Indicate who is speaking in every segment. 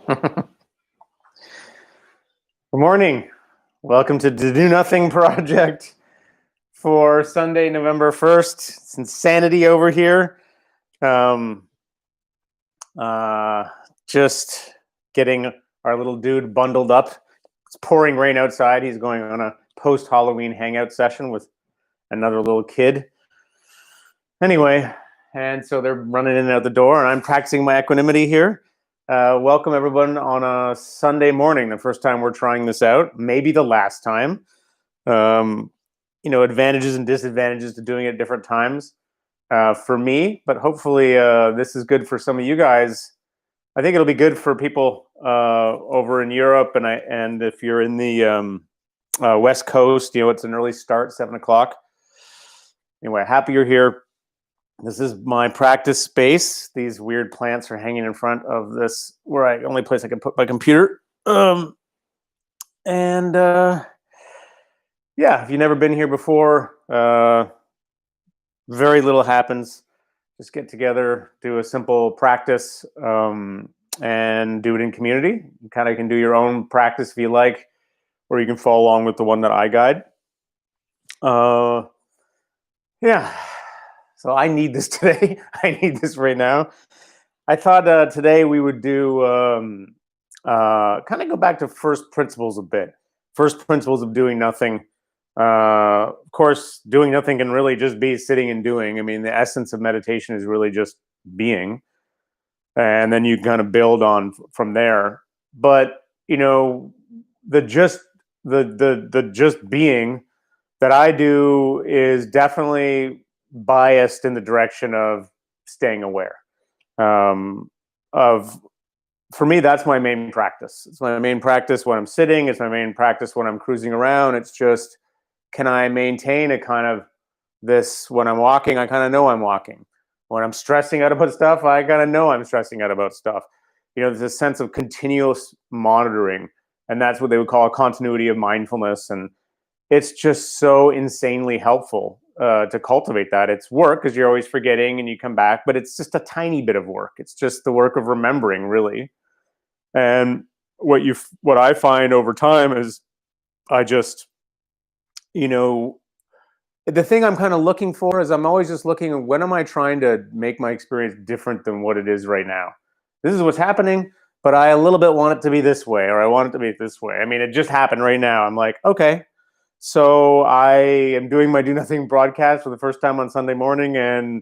Speaker 1: Good morning. Welcome to the Do Nothing Project for Sunday, November 1st. It's insanity over here. Just getting our little dude bundled up. It's pouring rain outside. He's going on a post-Halloween hangout session with another little kid. Anyway, and so they're running in and out the door, and I'm practicing my equanimity here. Welcome everyone on a Sunday morning, the first time we're trying this out, maybe the last time. Advantages and disadvantages to doing it at different times for me, but hopefully this is good for some of you guys. I think it'll be good for people over in Europe, and if you're in the West Coast, it's an early start, 7 o'clock. Anyway, happy you're here. This is my practice space. These weird plants are hanging in front of this, only place I can put my computer. Yeah, if you've never been here before, very little happens. Just get together, do a simple practice, and do it in community. You kind of can do your own practice if you like, or you can follow along with the one that I guide. Yeah. So I need this today. I need this right now. I thought today we would do kind of go back to first principles a bit. First principles of doing nothing. Of course, doing nothing can really just be sitting and doing. I mean, the essence of meditation is really just being, and then you kind of build on from there. But the just being that I do is definitely biased in the direction of staying aware. For me, that's my main practice. It's my main practice when I'm sitting. It's my main practice when I'm cruising around. It's just, can I maintain a kind of this when I'm walking? I kind of know I'm walking. When I'm stressing out about stuff, I kind of know I'm stressing out about stuff. There's a sense of continuous monitoring, and that's what they would call a continuity of mindfulness. And it's just so insanely helpful to cultivate that. It's work because you're always forgetting and you come back, but it's just a tiny bit of work. It's just the work of remembering, really. And what I find over time is I just, the thing I'm kind of looking for is I'm always just looking at when am I trying to make my experience different than what it is right now. This is what's happening, but I a little bit want it to be this way, or I want it to be this way. I mean, it just happened right now. I'm like, okay. So I am doing my Do Nothing broadcast for the first time on Sunday morning, and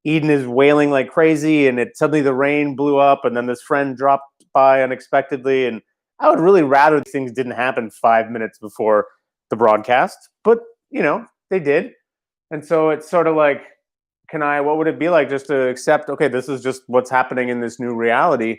Speaker 1: Eden is wailing like crazy, and suddenly the rain blew up, and then this friend dropped by unexpectedly, and I would really rather things didn't happen 5 minutes before the broadcast, but they did. And so it's sort of like, what would it be like just to accept, okay, this is just what's happening in this new reality.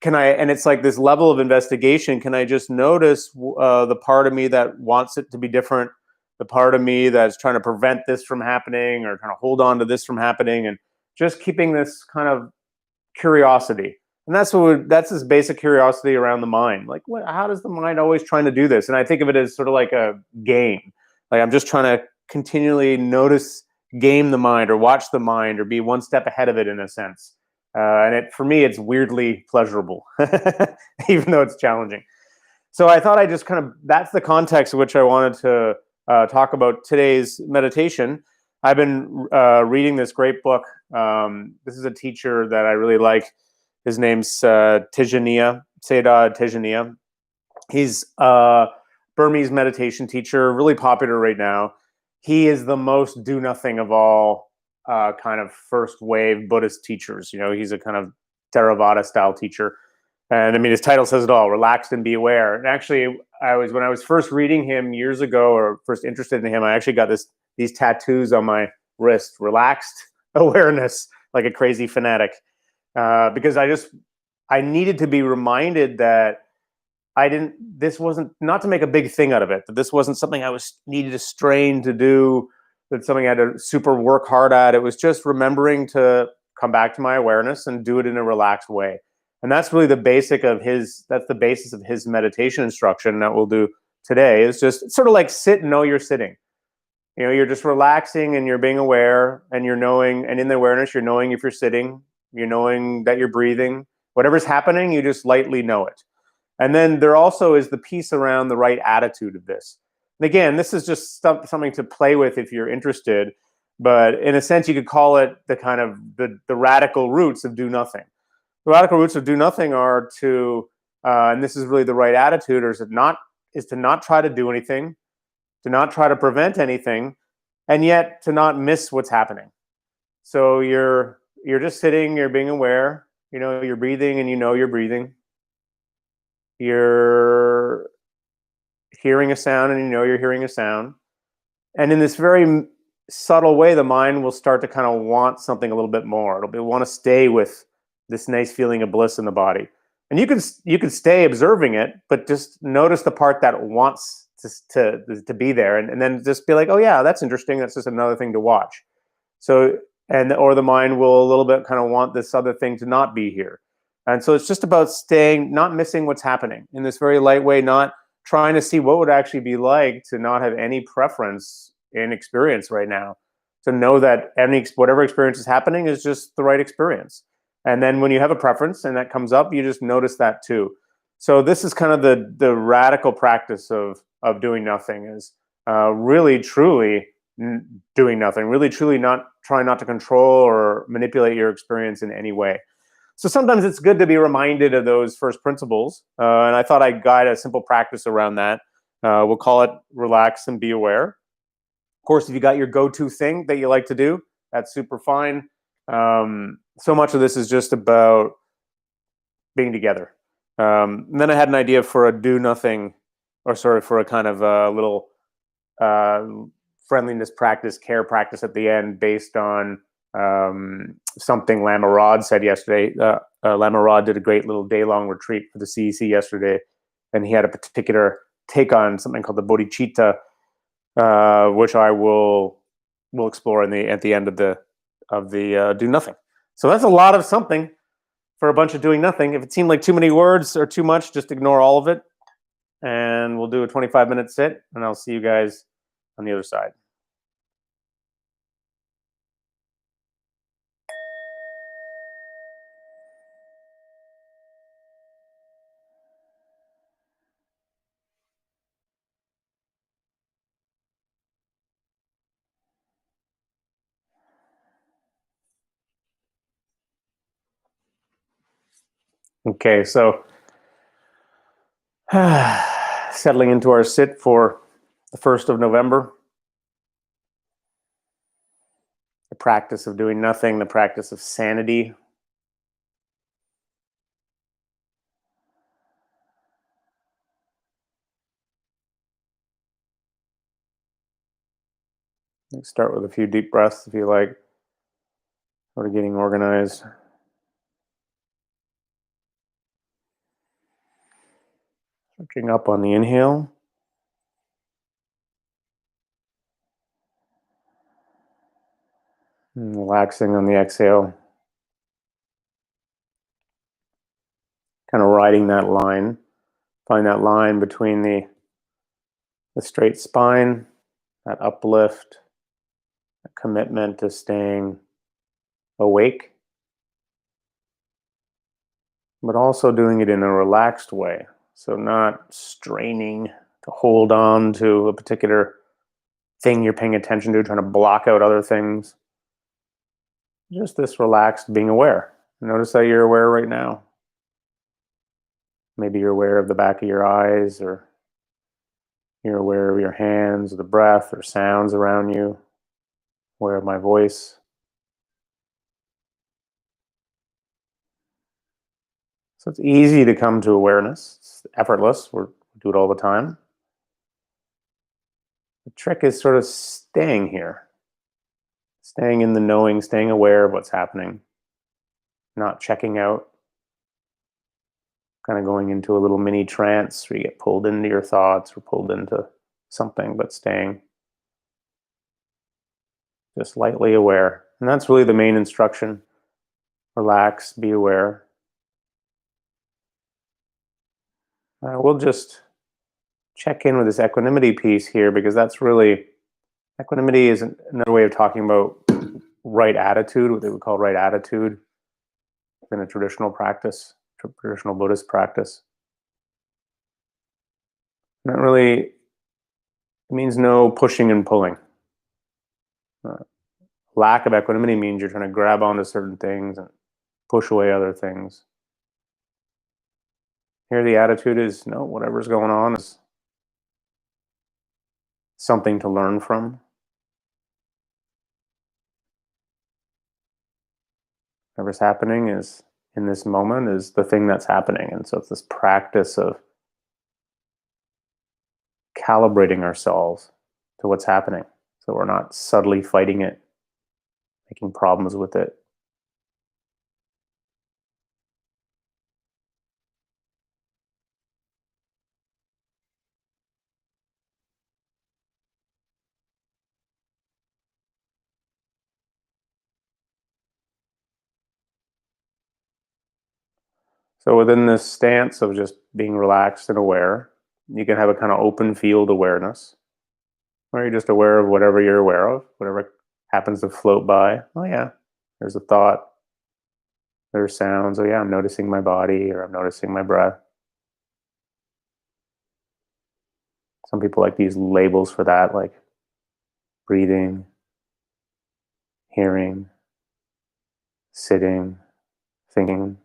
Speaker 1: And it's like this level of investigation. Can I just notice the part of me that wants it to be different, the part of me that's trying to prevent this from happening or trying to hold on to this from happening, and just keeping this kind of curiosity. And that's this basic curiosity around the mind. Like, how does the mind always trying to do this? And I think of it as sort of like a game. Like I'm just trying to continually game the mind or watch the mind or be one step ahead of it in a sense. And for me, it's weirdly pleasurable, even though it's challenging. So I thought that's the context in which I wanted to talk about today's meditation. I've been reading this great book. This is a teacher that I really like. His name's Sayadaw U Tenjaniya. He's a Burmese meditation teacher, really popular right now. He is the most do nothing of all kind of first wave Buddhist teachers. He's a kind of Theravada style teacher. And I mean, his title says it all, relaxed and be aware. And actually, when I was first reading him years ago, or first interested in him, I actually got these tattoos on my wrist, relaxed awareness, like a crazy fanatic. Because I needed to be reminded that this wasn't, not to make a big thing out of it, that this wasn't something I needed to strain to do, that's something I had to super work hard at. It was just remembering to come back to my awareness and do it in a relaxed way. And that's really the basis of his meditation instruction that we'll do today. Is just sort of like sit and know you're sitting. You're just relaxing and you're being aware and you're knowing, and in the awareness, you're knowing if you're sitting, you're knowing that you're breathing, Whatever's happening, you just lightly know it. And then there also is the piece around the right attitude of this. And again, this is just something to play with if you're interested. But in a sense, you could call it the kind of the radical roots of do nothing. The radical roots of do nothing are to, and this is really the right attitude, or is to not try to do anything, to not try to prevent anything, and yet to not miss what's happening. So you're just sitting, you're being aware, you're breathing and you're breathing. You're hearing a sound and you're hearing a sound. And in this very subtle way, the mind will start to kind of want something a little bit more. It'll want to stay with this nice feeling of bliss in the body. And you can stay observing it, but just notice the part that wants to be there, and then just be like, oh yeah, that's interesting. That's just another thing to watch. So, or the mind will a little bit kind of want this other thing to not be here. And so it's just about staying, not missing what's happening in this very light way, not trying to see what would actually be like to not have any preference in experience right now, to know that whatever experience is happening is just the right experience. And then when you have a preference and that comes up, you just notice that too. So this is kind of the radical practice of doing nothing, is really truly doing nothing, really truly not trying not to control or manipulate your experience in any way. So sometimes it's good to be reminded of those first principles. And I thought I'd guide a simple practice around that. We'll call it relax and be aware. Of course, if you got your go-to thing that you like to do, that's super fine. So much of this is just about being together. And then I had an idea for a do nothing, or for a kind of a little friendliness practice, care practice at the end, based on something Lama Rod said yesterday. Lama Rod did a great little day-long retreat for the CEC yesterday, and he had a particular take on something called the bodhicitta, which I will explore at the end of the do nothing. So that's a lot of something for a bunch of doing nothing. If it seemed like too many words or too much, just ignore all of it, and we'll do a 25-minute sit, and I'll see you guys on the other side. Okay, so settling into our sit for the 1st of November. The practice of doing nothing, the practice of sanity. Start with a few deep breaths if you like, sort of getting organized. Switching up on the inhale. And relaxing on the exhale. Kind of riding that line. Find that line between the straight spine, that uplift, a commitment to staying awake, but also doing it in a relaxed way. So not straining to hold on to a particular thing you're paying attention to, trying to block out other things. Just this relaxed being aware. Notice that you're aware right now. Maybe you're aware of the back of your eyes, or you're aware of your hands, or the breath, or sounds around you. Aware of my voice. So it's easy to come to awareness. It's effortless. We do it all the time. The trick is sort of staying here. Staying in the knowing, staying aware of what's happening. Not checking out. Kind of going into a little mini trance where you get pulled into your thoughts or pulled into something, but staying just lightly aware. And that's really the main instruction. Relax, be aware. We'll just check in with this equanimity piece here, because that's really, equanimity is another way of talking about right attitude, what they would call right attitude in a traditional practice. traditional Buddhist practice. Not really, it means no pushing and pulling. Uh, Lack of equanimity means you're trying to grab onto certain things and push away other things. Here, the attitude is no, whatever's going on is something to learn from. Whatever's happening is in this moment is the thing that's happening. And so it's this practice of calibrating ourselves to what's happening. So we're not subtly fighting it, making problems with it. So within this stance of just being relaxed and aware, you can have a kind of open field awareness where you're just aware of whatever you're aware of, whatever happens to float by. Oh yeah, there's a thought, there's sounds. Oh yeah, I'm noticing my body or I'm noticing my breath. Some people like to use labels for that, like breathing, hearing, sitting, thinking.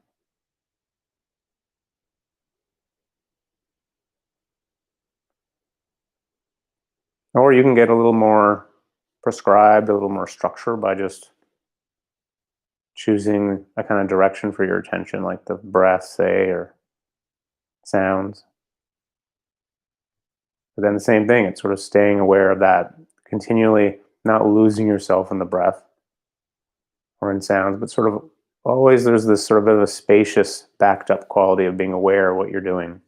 Speaker 1: Or you can get a little more prescribed, a little more structure by just choosing a kind of direction for your attention, like the breath, say, or sounds. But then the same thing, it's sort of staying aware of that, continually not losing yourself in the breath or in sounds, but sort of always there's this sort of a spacious, backed up quality of being aware of what you're doing,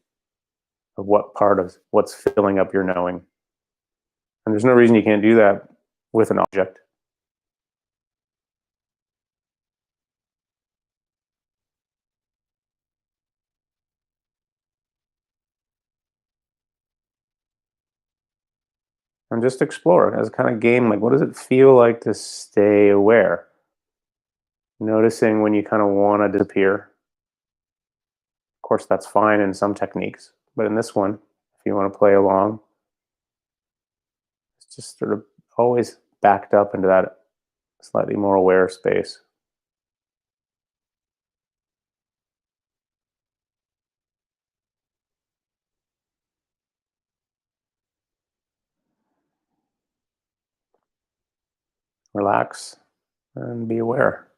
Speaker 1: of what part of what's filling up your knowing. And there's no reason you can't do that with an object. And just explore as a kind of game, like what does it feel like to stay aware? Noticing when you kind of want to disappear. Of course, that's fine in some techniques, but in this one, if you want to play along, it's just sort of always backed up into that slightly more aware space. Relax and be aware.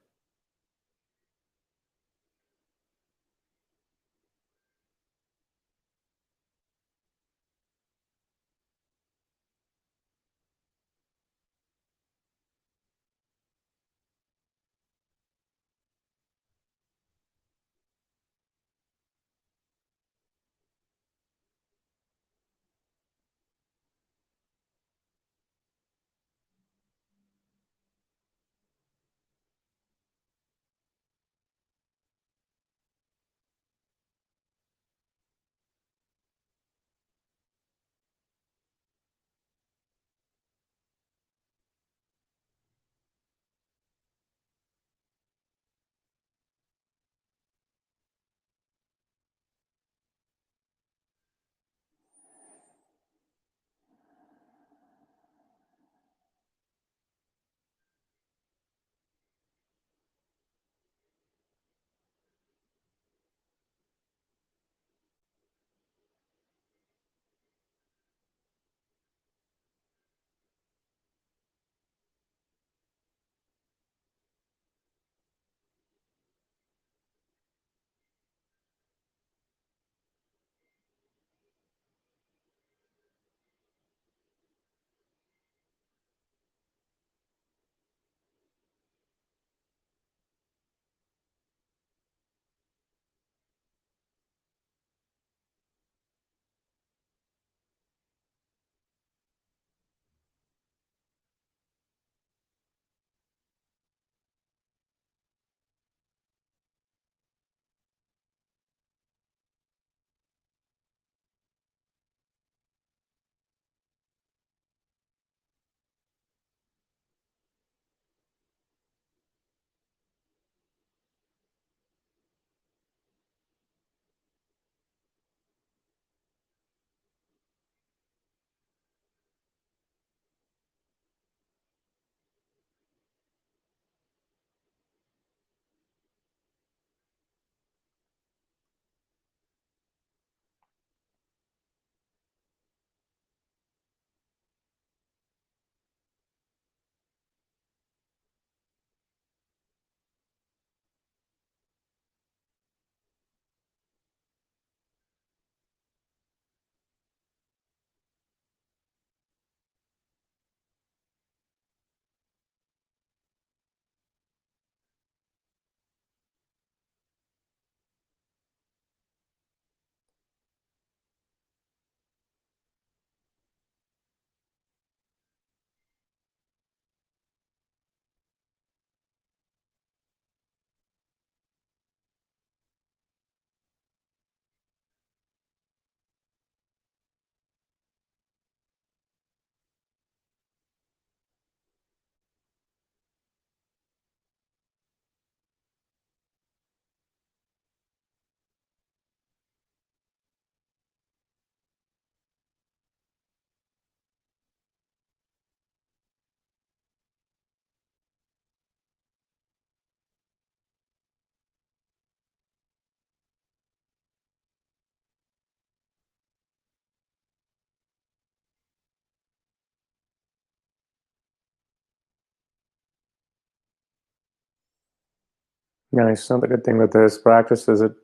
Speaker 1: Nice. So the good thing with this practice is that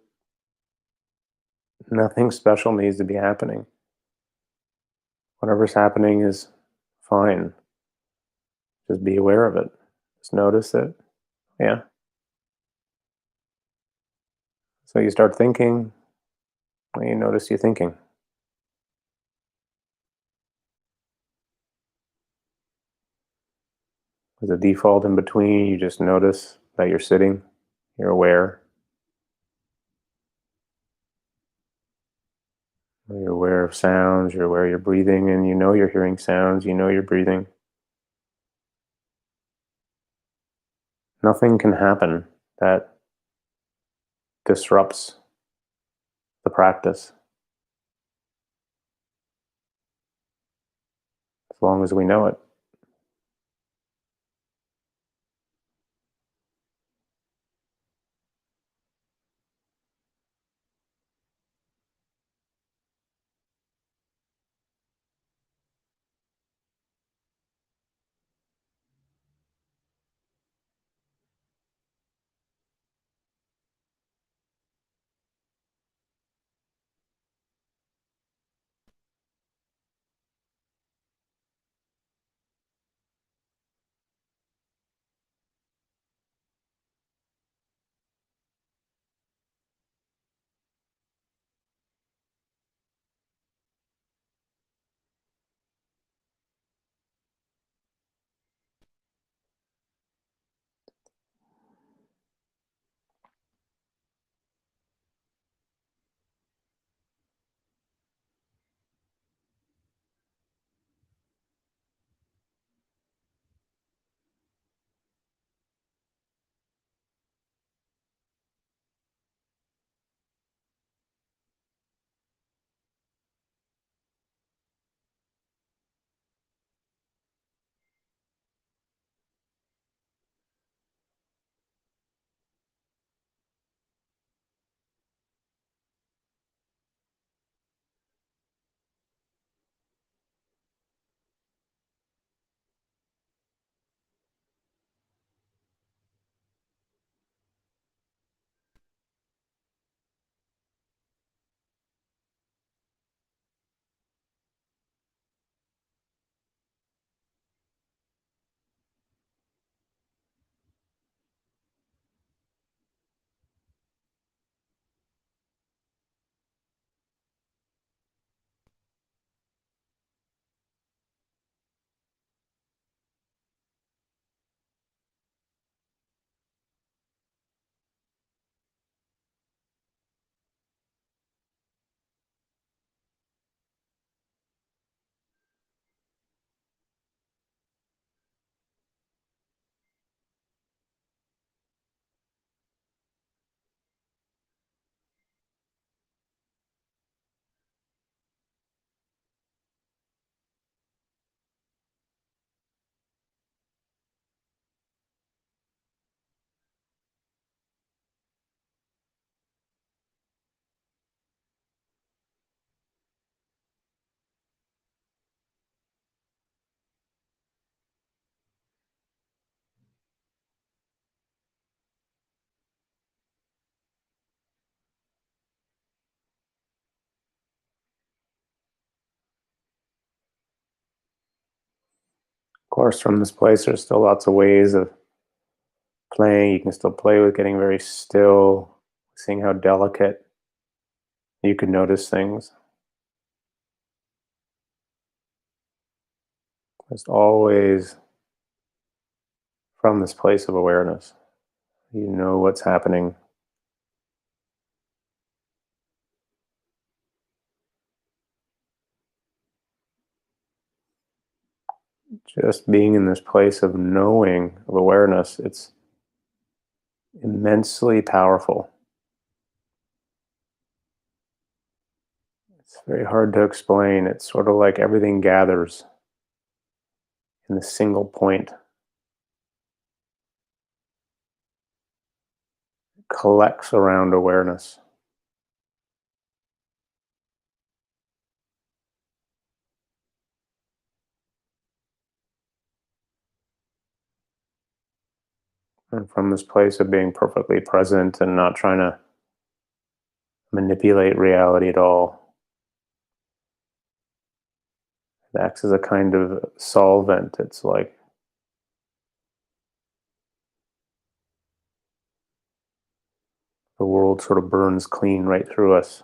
Speaker 1: nothing special needs to be happening. Whatever's happening is fine. Just be aware of it. Just notice it. Yeah. So you start thinking, and you notice you thinking. There's a default in between. You just notice that you're sitting. You're aware. You're aware of sounds. You're aware you're breathing, and you know you're hearing sounds. You know you're breathing. Nothing can happen that disrupts the practice as long as we know it. Of course, from this place, there's still lots of ways of playing. You can still play with getting very still, seeing how delicate you can notice things. Just always from this place of awareness. You know what's happening. Just being in this place of knowing, of awareness, it's immensely powerful. It's very hard to explain. It's sort of like everything gathers in a single point, collects around awareness. And from this place of being perfectly present and not trying to manipulate reality at all, it acts as a kind of solvent. It's like the world sort of burns clean right through us.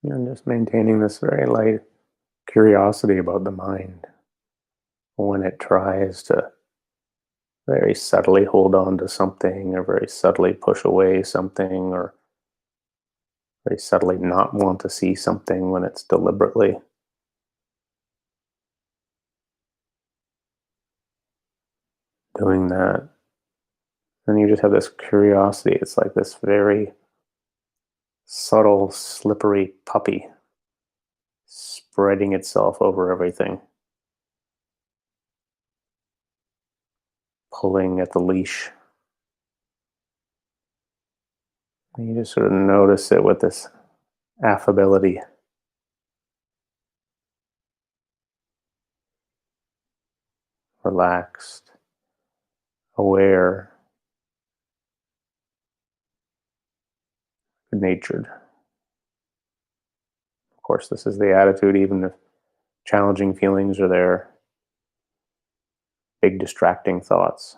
Speaker 1: And just maintaining this very light curiosity about the mind when it tries to very subtly hold on to something or very subtly push away something or very subtly not want to see something when it's deliberately doing that. And you just have this curiosity. It's like this very subtle, slippery puppy spreading itself over everything, pulling at the leash. And you just sort of notice it with this affability, relaxed, aware, good natured. Of course, this is the attitude, even if challenging feelings are there, big distracting thoughts.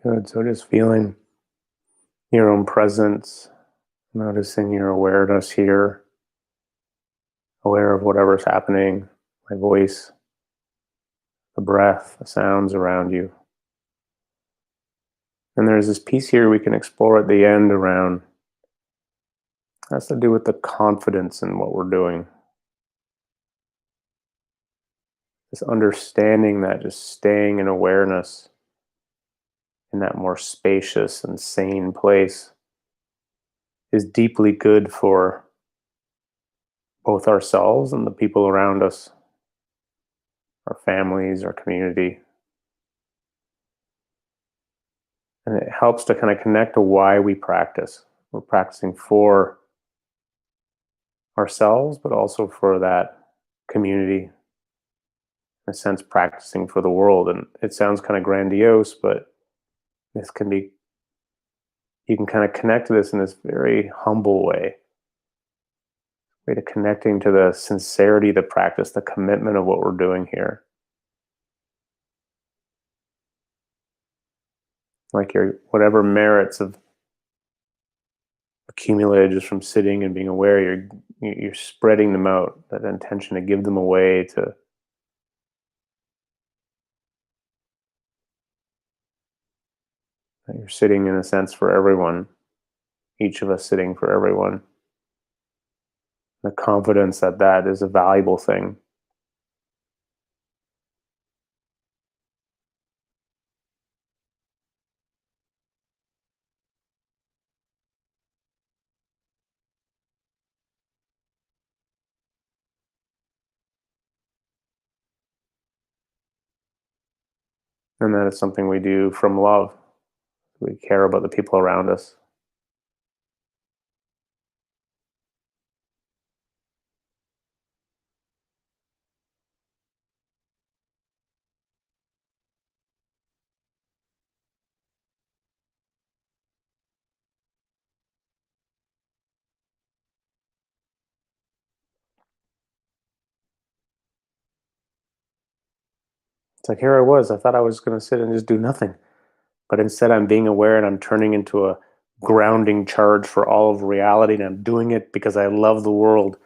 Speaker 1: Good. So just feeling your own presence, noticing your awareness here, aware of whatever's happening, my voice, the breath, the sounds around you. And there's this piece here we can explore at the end around, has to do with the confidence in what we're doing. This understanding that just staying in awareness in that more spacious and sane place is deeply good for both ourselves and the people around us, our families, our community. And it helps to kind of connect to why we practice. We're practicing for ourselves, but also for that community, in a sense, practicing for the world. And it sounds kind of grandiose, but this can be, you can kind of connect to this in this very humble way to connecting to the sincerity of the practice, the commitment of what we're doing here. Like your whatever merits of accumulated just from sitting and being aware, you're spreading them out. That intention to give them away, to that you're sitting in a sense for everyone, each of us sitting for everyone. The confidence that that is a valuable thing. And that is something we do from love. We care about the people around us. It's like, here I was. I thought I was going to sit and just do nothing. But instead, I'm being aware and I'm turning into a grounding charge for all of reality. And I'm doing it because I love the world.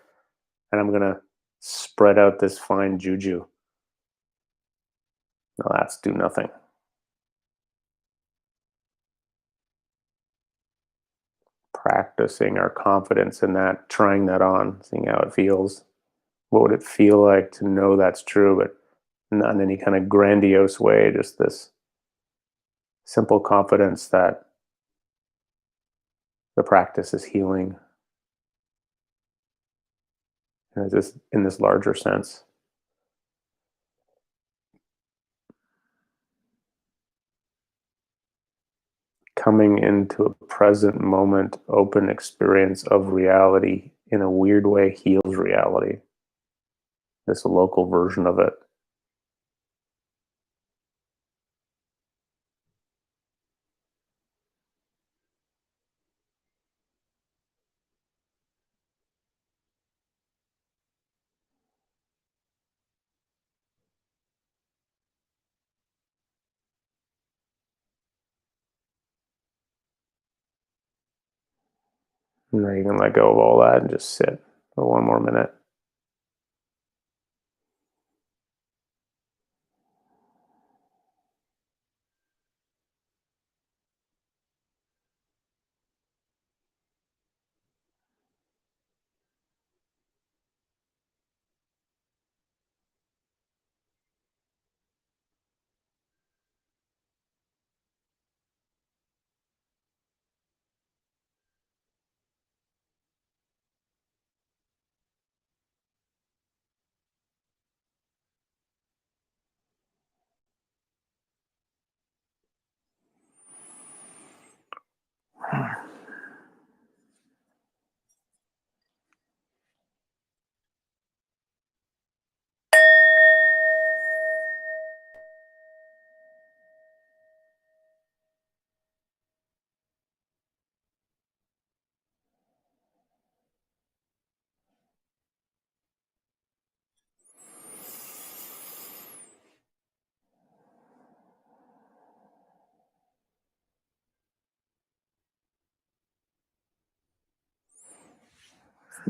Speaker 1: And I'm going to spread out this fine juju. Now that's do nothing. Practicing our confidence in that, trying that on, seeing how it feels. What would it feel like to know that's true, but not in any kind of grandiose way, just this simple confidence that the practice is healing in this larger sense. Coming into a present moment, open experience of reality in a weird way heals reality. This local version of it. And then you can let go of all that and just sit for one more minute.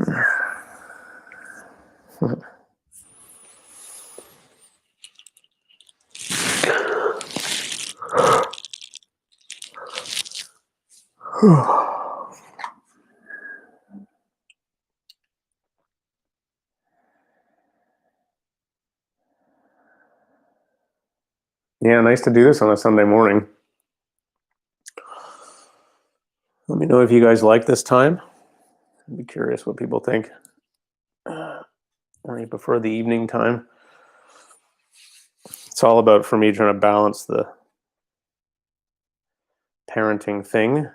Speaker 1: Yeah, nice to do this on a Sunday morning. Let me know if you guys like this time. I'd be curious what people think. Or you prefer the evening time? It's all about, for me, trying to balance the parenting thing.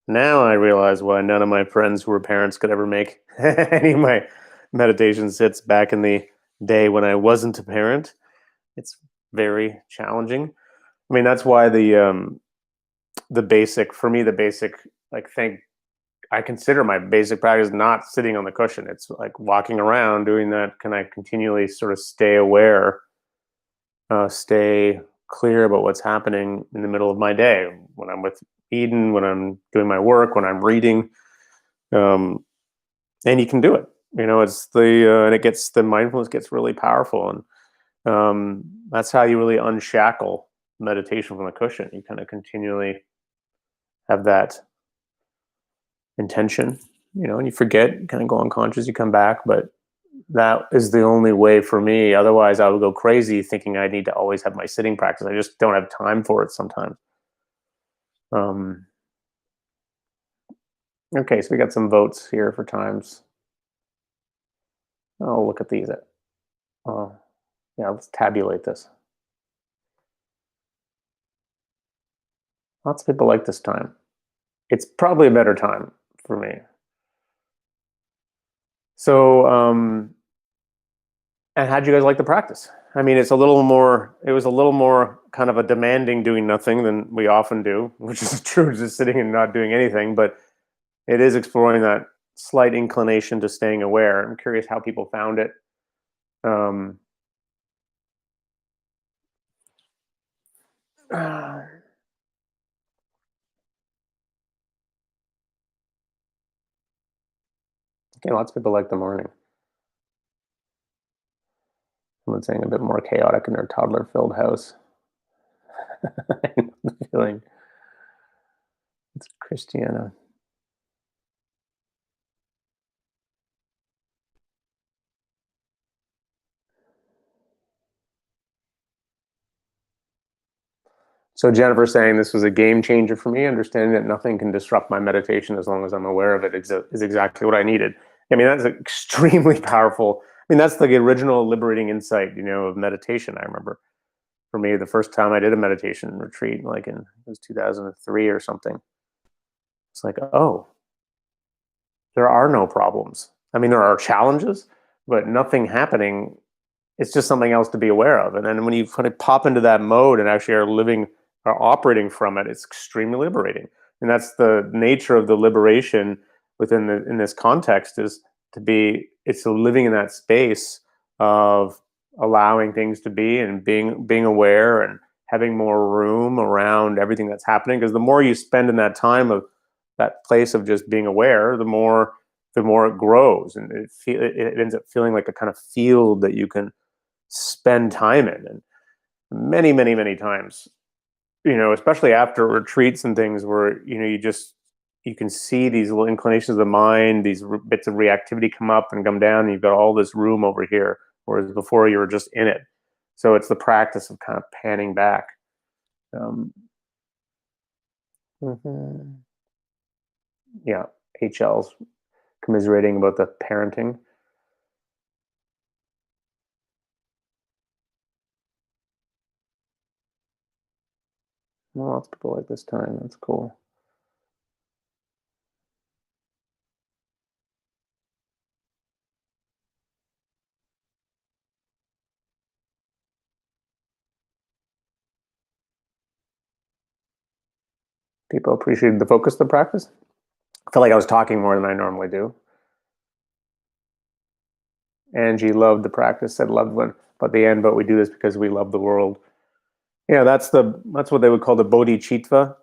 Speaker 1: Now I realize why none of my friends who were parents could ever make any of my meditation sits back in the day when I wasn't a parent. It's very challenging. I mean, that's why the basic, for me, the basic like thing I consider my basic practice not sitting on the cushion. It's like walking around, doing that. Can I continually sort of stay aware, stay clear about what's happening in the middle of my day when I'm with Eden, when I'm doing my work, when I'm reading, and you can do it. It's and it gets the mindfulness gets really powerful, and that's how you really unshackle meditation from the cushion. You kind of continually have that intention, and you forget, kind of go unconscious, you come back, but that is the only way for me. Otherwise, I would go crazy thinking I need to always have my sitting practice. I just don't have time for it sometimes. Okay, so we got some votes here for times. Oh, look at these. Yeah, let's tabulate this. Lots of people like this time. It's probably a better time for me. So, and how'd you guys like the practice? I mean, it was a little more kind of a demanding doing nothing than we often do, which is true, just sitting and not doing anything, but it is exploring that slight inclination to staying aware. I'm curious how people found it. Um, okay, lots of people like the morning. Someone's saying a bit more chaotic in their toddler-filled house. I know the feeling. It's Christiana. So Jennifer's saying this was a game changer for me. Understanding that nothing can disrupt my meditation as long as I'm aware of it is exactly what I needed. I mean, that's extremely powerful. I mean, that's the original liberating insight, of meditation. I remember for me, the first time I did a meditation retreat, like it was 2003 or something. It's like, oh, there are no problems. I mean, there are challenges, but nothing happening. It's just something else to be aware of. And then when you kind of pop into that mode and actually are living or operating from it, it's extremely liberating. And that's the nature of the liberation in this context, is it's living in that space of allowing things to be and being aware and having more room around everything that's happening. Because the more you spend in that time of that place of just being aware, the more it grows, and it ends up feeling like a kind of field that you can spend time in. And many, many, many times, especially after retreats and things where, you can see these little inclinations of the mind, these bits of reactivity come up and come down, and you've got all this room over here, whereas before you were just in it. So it's the practice of kind of panning back. Mhm. Yeah, HL's commiserating about the parenting. Well, lots of people like this time. That's cool. People appreciated the focus of the practice. I felt like I was talking more than I normally do. Angie loved the practice, said loved one, but the end, but we do this because we love the world. Yeah, that's what they would call the bodhicitta,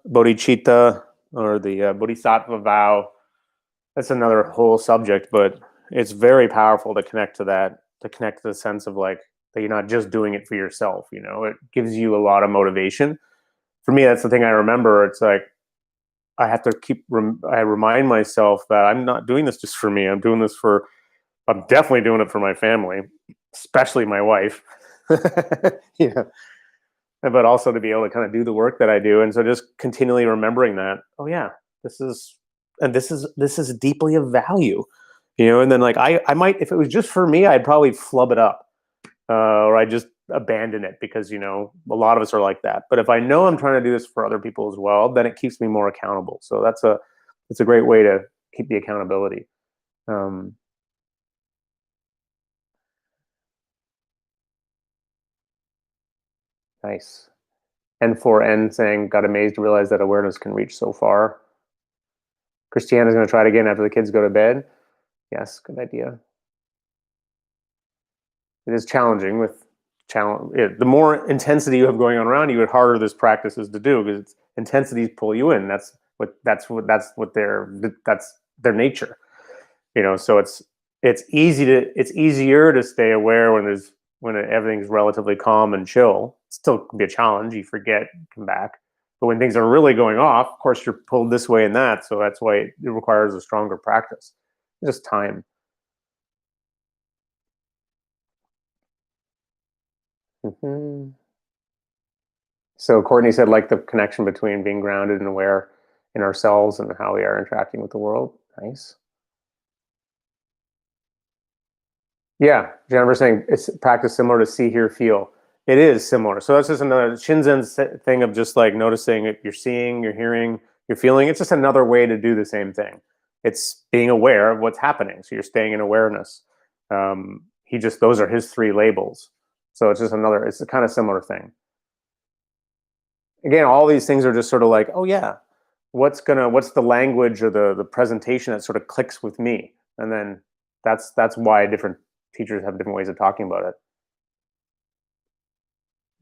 Speaker 1: or the bodhisattva vow. That's another whole subject, but It's very powerful to connect to that, to connect to the sense of like that you're not just doing it for yourself. It gives you a lot of motivation. For me, that's the thing I remember. It's like I have to I remind myself that I'm not doing this just for me. I'm definitely doing it for my family, especially my wife. Yeah. But also to be able to kind of do the work that I do. And so just continually remembering that, oh yeah, this is, this is deeply of value, and then like I might, if it was just for me, I'd probably flub it up, or I just abandon it because a lot of us are like that. But if I know I'm trying to do this for other people as well, then it keeps me more accountable. So it's a great way to keep the accountability. Um, nice. N4N saying, got amazed to realize that awareness can reach so far. Christiana's going to try it again after the kids go to bed. Yes, good idea. It is challenging with challenge. The more intensity you have going on around you, the harder this practice is to do because intensities pull you in. That's their nature. So it's easier to stay aware when everything's relatively calm and chill. It still can be a challenge. You forget, come back. But when things are really going off, of course, you're pulled this way and that. So that's why it requires a stronger practice. Just time. Hmm. So Courtney said, like the connection between being grounded and aware in ourselves and how we are interacting with the world. Nice. Yeah, Jennifer saying it's practice similar to see, hear, feel. It is similar. So that's just another Shinzen's thing of just like noticing it. You're seeing, you're hearing, you're feeling. It's just another way to do the same thing. It's being aware of what's happening. So you're staying in awareness. Those are his three labels. So it's a kind of similar thing. Again, all these things are just sort of like, oh yeah, what's the language or the presentation that sort of clicks with me, and then that's why different teachers have different ways of talking about it.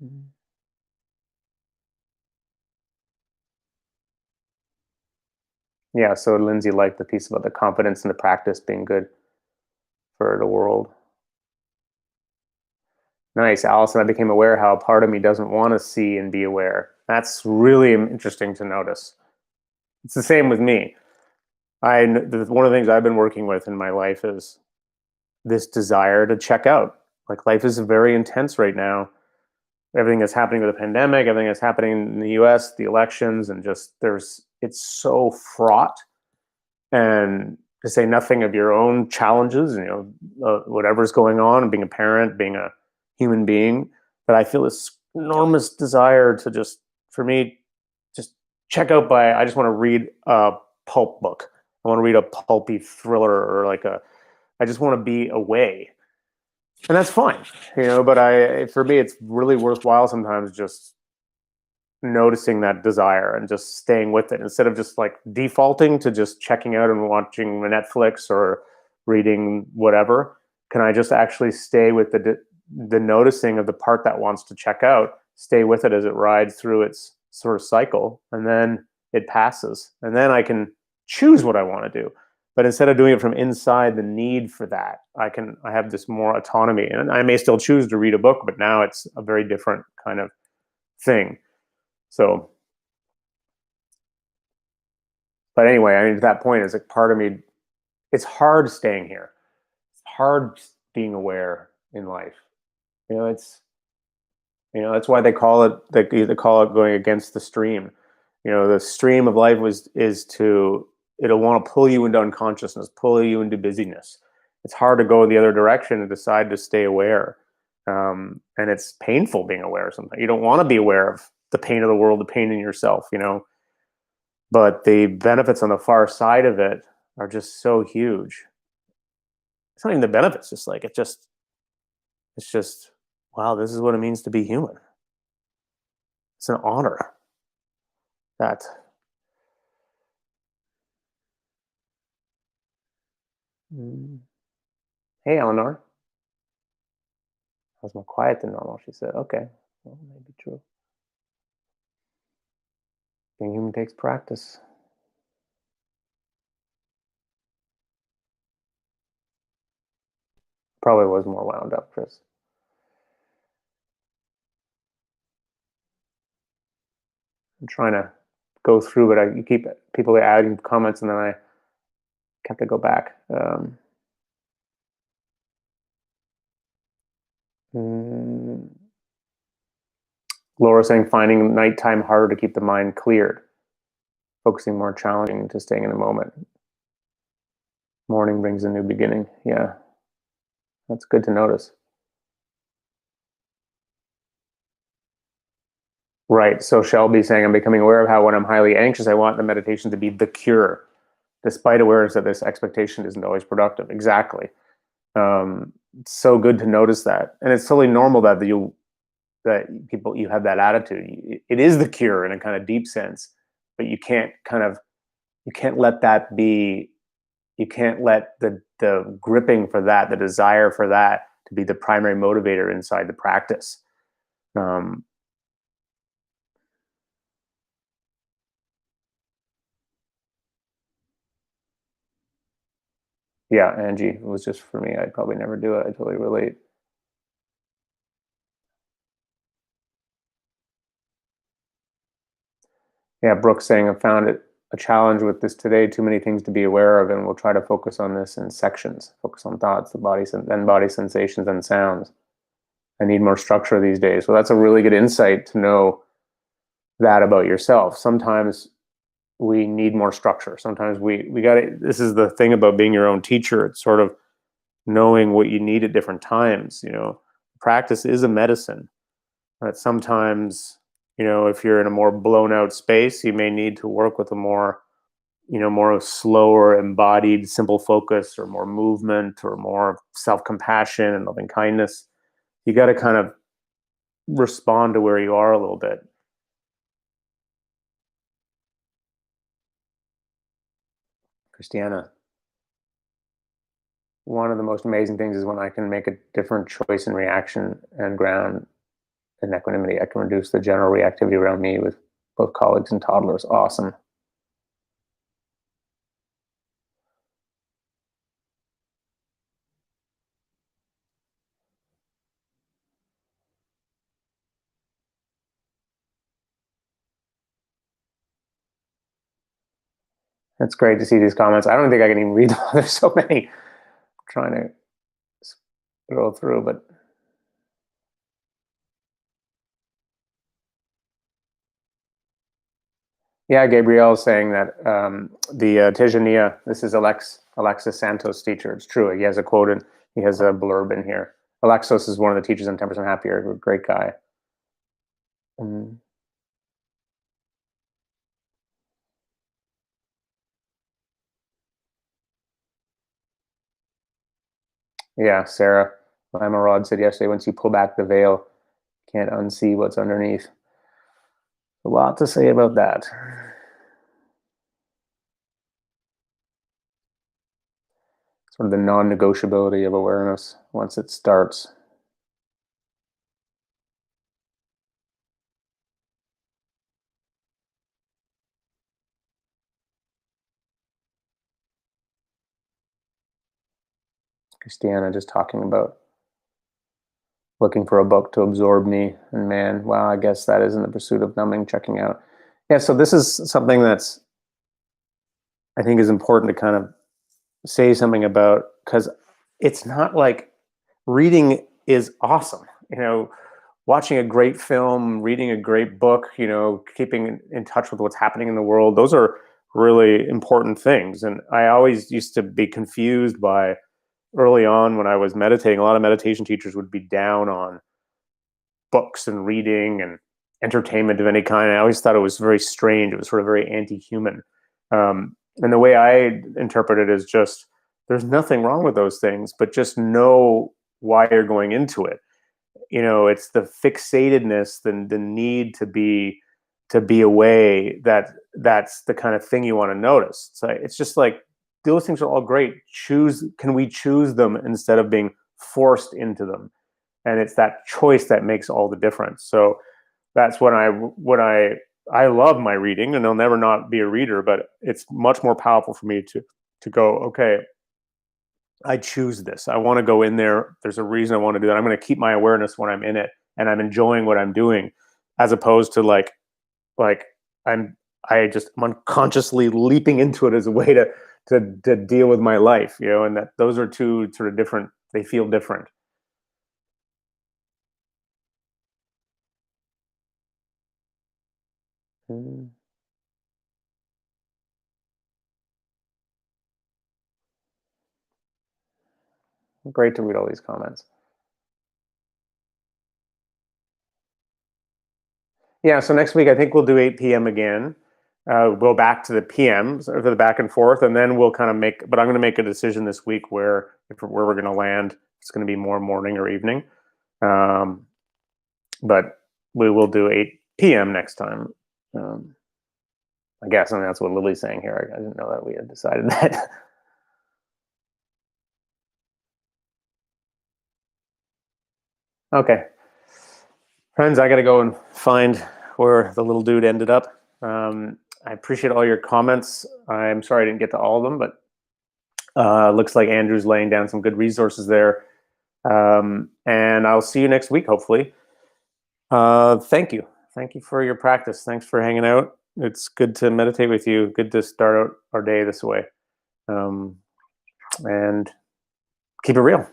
Speaker 1: Mhm. Yeah, so Lindsay liked the piece about the confidence and the practice being good for the world. Nice. Allison, I became aware how a part of me doesn't want to see and be aware. That's really interesting to notice. It's the same with me. One of the things I've been working with in my life is this desire to check out. Like life is very intense right now. Everything that's happening with the pandemic, everything that's happening in the US, the elections, and just it's so fraught. And to say nothing of your own challenges, whatever's going on, being a parent, being a human being, but I feel this enormous desire to for me, just I just want to read a pulp book. I want to read a pulpy thriller or I just want to be away, and that's fine, but for me it's really worthwhile sometimes just noticing that desire and just staying with it instead of just like defaulting to just checking out and watching Netflix or reading whatever. Can I just actually stay with the noticing of the part that wants to check out, stay with it as it rides through its sort of cycle, and then it passes, and then I can choose what I want to do. But instead of doing it from inside the need for that, I have this more autonomy, and I may still choose to read a book, but now it's a very different kind of thing. So, but anyway, I mean, to that point, it's like part of me, it's hard staying here. It's hard being aware in life. It's, that's why they call it going against the stream. The stream of life it'll want to pull you into unconsciousness, pull you into busyness. It's hard to go the other direction and decide to stay aware. And it's painful being aware sometimes. You don't want to be aware of the pain of the world, the pain in yourself, but the benefits on the far side of it are just so huge. It's not even the benefits, just like it's just wow, this is what it means to be human. It's an honor that. Mm. Hey Eleanor, I was more quiet than normal, she said. Okay, well, maybe true. Being human takes practice. Probably was more wound up, Chris. I'm trying to go through, but you keep people adding comments, and then I have to go back. Mm, Laura saying finding nighttime harder to keep the mind cleared, focusing more challenging to staying in the moment. Morning brings a new beginning. Yeah, that's good to notice. Right. So Shelby saying, I'm becoming aware of how when I'm highly anxious, I want the meditation to be the cure, despite awareness that this expectation isn't always productive. Exactly. It's so good to notice that, and it's totally normal that you have that attitude. It is the cure in a kind of deep sense, but you can't let that be. You can't let the gripping for that, the desire for that, to be the primary motivator inside the practice. Um, yeah, Angie, it was just for me. I'd probably never do it. I totally relate. Yeah, Brooke saying, I found it a challenge with this today. Too many things to be aware of, and we'll try to focus on this in sections. Focus on thoughts, the body, then body sensations and sounds. I need more structure these days. So that's a really good insight to know that about yourself. Sometimes we need more structure. Sometimes we got to. This is the thing about being your own teacher. It's sort of knowing what you need at different times. Practice is a medicine. But sometimes, if you're in a more blown out space, you may need to work with a more slower, embodied, simple focus, or more movement, or more self compassion and loving kindness. You got to kind of respond to where you are a little bit. Christiana, one of the most amazing things is when I can make a different choice in reaction and ground in equanimity. I can reduce the general reactivity around me with both colleagues and toddlers. Awesome. It's great to see these comments. I don't think I can even read them. There's so many. I'm trying to go through, but yeah, Gabrielle is saying that the Tenjaniya, this is Alexis Santos' teacher. It's true. He has a quote and he has a blurb in here. Alexis is one of the teachers on 10% Happier. Great guy. Mm. Yeah, Sarah Lamarod said yesterday, once you pull back the veil, you can't unsee what's underneath. A lot to say about that. Sort of the non-negotiability of awareness once it starts. Christiana just talking about looking for a book to absorb me, and man, wow, I guess that is in the pursuit of numbing, checking out. Yeah, so this is something that's I think is important to kind of say something about, because it's not like reading is awesome. Watching a great film, reading a great book, keeping in touch with what's happening in the world, those are really important things. And I always used to be confused by, early on when I was meditating, a lot of meditation teachers would be down on books and reading and entertainment of any kind. I always thought it was very strange. It was sort of very anti-human. And the way I interpret it is just, there's nothing wrong with those things, but just know why you're going into it. It's the fixatedness, the need to be away, that's the kind of thing you want to notice. So it's just like, those things are all great. Can we choose them instead of being forced into them? And it's that choice that makes all the difference. So that's when I love my reading, and I'll never not be a reader, but it's much more powerful for me to go, okay, I choose this. I want to go in there. There's a reason I want to do that. I'm going to keep my awareness when I'm in it, and I'm enjoying what I'm doing, as opposed to like I'm I'm unconsciously leaping into it as a way to deal with my life, and that those are two sort of different. They feel different. Mm, Great to read all these comments. Yeah, so next week I think we'll do 8 p.m. again. Go back to the PM, sort of the back and forth, and then we'll kind of make. But I'm going to make a decision this week where we're going to land. It's going to be more morning or evening, um, but we will do 8 p.m. next time. Um, I guess, and that's what Lily's saying here. I didn't know that we had decided that. Okay, friends, I got to go and find where the little dude ended up. I appreciate all your comments. I'm sorry I didn't get to all of them, but looks like Andrew's laying down some good resources there. And I'll see you next week, hopefully. Thank you. Thank you for your practice. Thanks for hanging out. It's good to meditate with you. Good to start out our day this way. And keep it real.